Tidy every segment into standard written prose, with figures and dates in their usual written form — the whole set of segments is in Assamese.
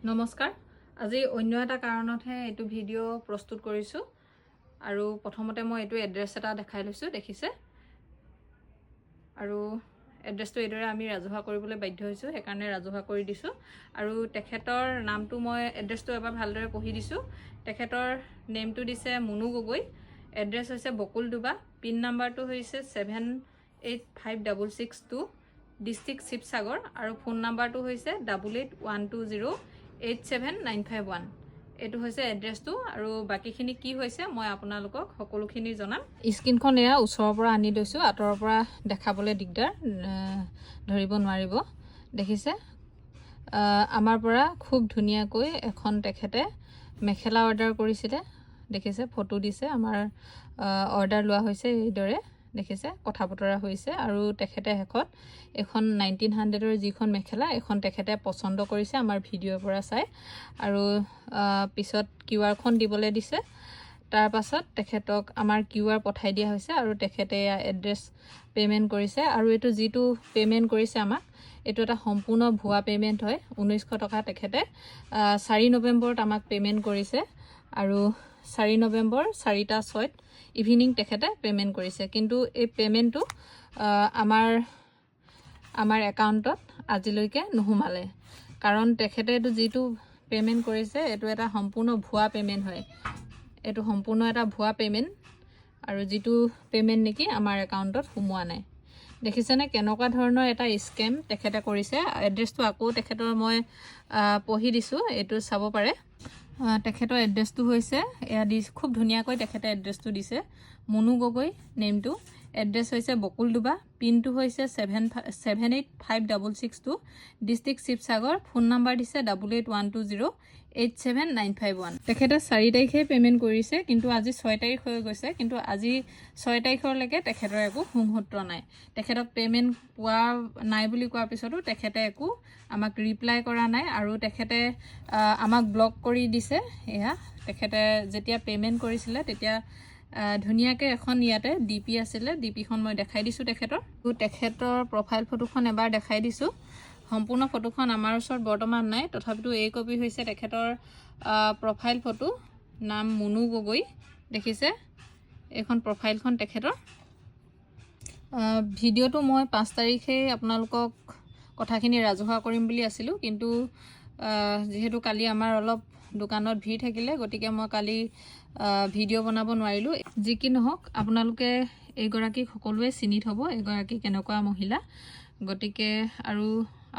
নমস্কাৰ আজি অন্য এটা কাৰণতহে এইটো ভিডিঅ' প্ৰস্তুত কৰিছোঁ আৰু প্ৰথমতে মই এইটো এড্ৰেছ এটা দেখাই লৈছোঁ দেখিছে আৰু এড্ৰেছটো এইদৰে আমি ৰাজহুৱা কৰিবলৈ বাধ্য হৈছোঁ সেইকাৰণে ৰাজহুৱা কৰি দিছোঁ আৰু তেখেতৰ নামটো মই এড্ৰেছটো এবাৰ ভালদৰে পঢ়ি দিছোঁ তেখেতৰ নেমটো দিছে মুনু গগৈ এড্ৰেছ হৈছে বকুলডুবা পিন নাম্বাৰটো হৈছে 785662 ডিষ্ট্ৰিক্ট শিৱসাগৰ আৰু ফোন নাম্বাৰটো হৈছে 8812087951 এইটো হৈছে এড্ৰেছটো আৰু বাকিখিনি কি হৈছে মই আপোনালোকক সকলোখিনি জনাম স্ক্ৰীনখন এয়া ওচৰৰ পৰা আনি লৈছোঁ আঁতৰৰ পৰা দেখাবলৈ দিগদাৰ ধৰিব নোৱাৰিব দেখিছে আমাৰ পৰা খুব ধুনীয়াকৈ এখন তেখেতে মেখেলা অৰ্ডাৰ কৰিছিলে দেখিছে ফটো দিছে আমাৰ অৰ্ডাৰ লোৱা হৈছে এইদৰে দেখিছে কথা বতৰা হৈছে আৰু তেখেতে শেষত এখন 1900ৰ যিখন মেখেলা এখন তেখেতে পছন্দ কৰিছে আমাৰ ভিডিঅ'ৰ পৰা চাই আৰু পিছত কিউআৰখন দিবলৈ দিছে তাৰ পাছত তেখেতক আমাৰ কিউআৰ পঠাই দিয়া হৈছে আৰু তেখেতে এড্ৰেছ পে'মেণ্ট কৰিছে আৰু এইটো যিটো পে'মেণ্ট কৰিছে আমাক এইটো এটা সম্পূৰ্ণ ভুৱা পে'মেণ্ট হয় 1900 টকা তেখেতে 4 নৱেম্বৰত আমাক পে'মেণ্ট কৰিছে আৰু 4 নৱেম্বৰ 4টা 6 ইভিনিং তেখেতে পে'মেণ্ট কৰিছে কিন্তু এই পে'মেণ্টটো আমাৰ একাউণ্টত আজিলৈকে নোসোমালে কাৰণ তেখেতে এইটো যিটো পে'মেণ্ট কৰিছে এইটো এটা সম্পূৰ্ণ ভুৱা পে'মেণ্ট হয় এইটো সম্পূৰ্ণ এটা ভুৱা পে'মেণ্ট আৰু যিটো পে'মেণ্ট নেকি আমাৰ একাউণ্টত সোমোৱা নাই দেখিছেনে কেনেকুৱা ধৰণৰ এটা স্কেম তেখেতে কৰিছে এড্ৰেছটো আকৌ তেখেতৰ মই পঢ়ি দিছোঁ এইটো চাব পাৰে তেখেতৰ এড্ৰেছটো হৈছে এয়া দি খুব ধুনীয়াকৈ তেখেতে এড্ৰেছটো দিছে মুনু গগৈ নেমটো এড্ৰেছ হৈছে বকুলডুবা পিনটো হৈছে 785662 ডিষ্ট্ৰিক্ট শিৱসাগৰ ফোন নাম্বাৰ দিছে 8812087951 তেখেতে 4 তাৰিখে পে'মেণ্ট কৰিছে কিন্তু আজি 6 তাৰিখ হৈ গৈছে কিন্তু আজি 6 তাৰিখলৈকে তেখেতৰ একো সংসূত্ৰ নাই তেখেতক পে'মেণ্ট পোৱা নাই বুলি কোৱাৰ পিছতো তেখেতে একো আমাক ৰিপ্লাই কৰা নাই আৰু তেখেতে আমাক ব্লক কৰি দিছে এয়া তেখেতে যেতিয়া পে'মেণ্ট কৰিছিলে তেতিয়া ধুনীয়াকৈ এখন ইয়াতে ডিপি আছিলে ডিপিখন মই দেখাই দিছোঁ তেখেতৰ প্ৰফাইল ফটোখন এবাৰ দেখাই দিছোঁ সম্পূৰ্ণ ফটোখন আমাৰ ওচৰত বৰ্তমান নাই তথাপিতো এই কপি হৈছে তেখেতৰ প্ৰফাইল ফটো নাম মুনু গগৈ দেখিছে এইখন প্ৰফাইলখন তেখেতৰ ভিডিঅ'টো মই 5 তাৰিখেই আপোনালোকক কথাখিনি ৰাজহুৱা কৰিম বুলি আছিলোঁ কিন্তু যিহেতু কালি আমাৰ অলপ দোকানত ভিৰ থাকিলে গতিকে মই কালি ভিডিঅ' বনাব নোৱাৰিলোঁ যি কি নহওক আপোনালোকে এইগৰাকীক সকলোৱে চিনি থ'ব এগৰাকী কেনেকুৱা মহিলা গতিকে আৰু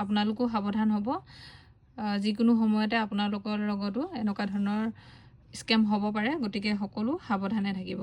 আপোনালোকো সাৱধান হ'ব যিকোনো সময়তে আপোনালোকৰ লগতো এনেকুৱা ধৰণৰ স্কেম হ'ব পাৰে গতিকে সকলো সাৱধানে থাকিব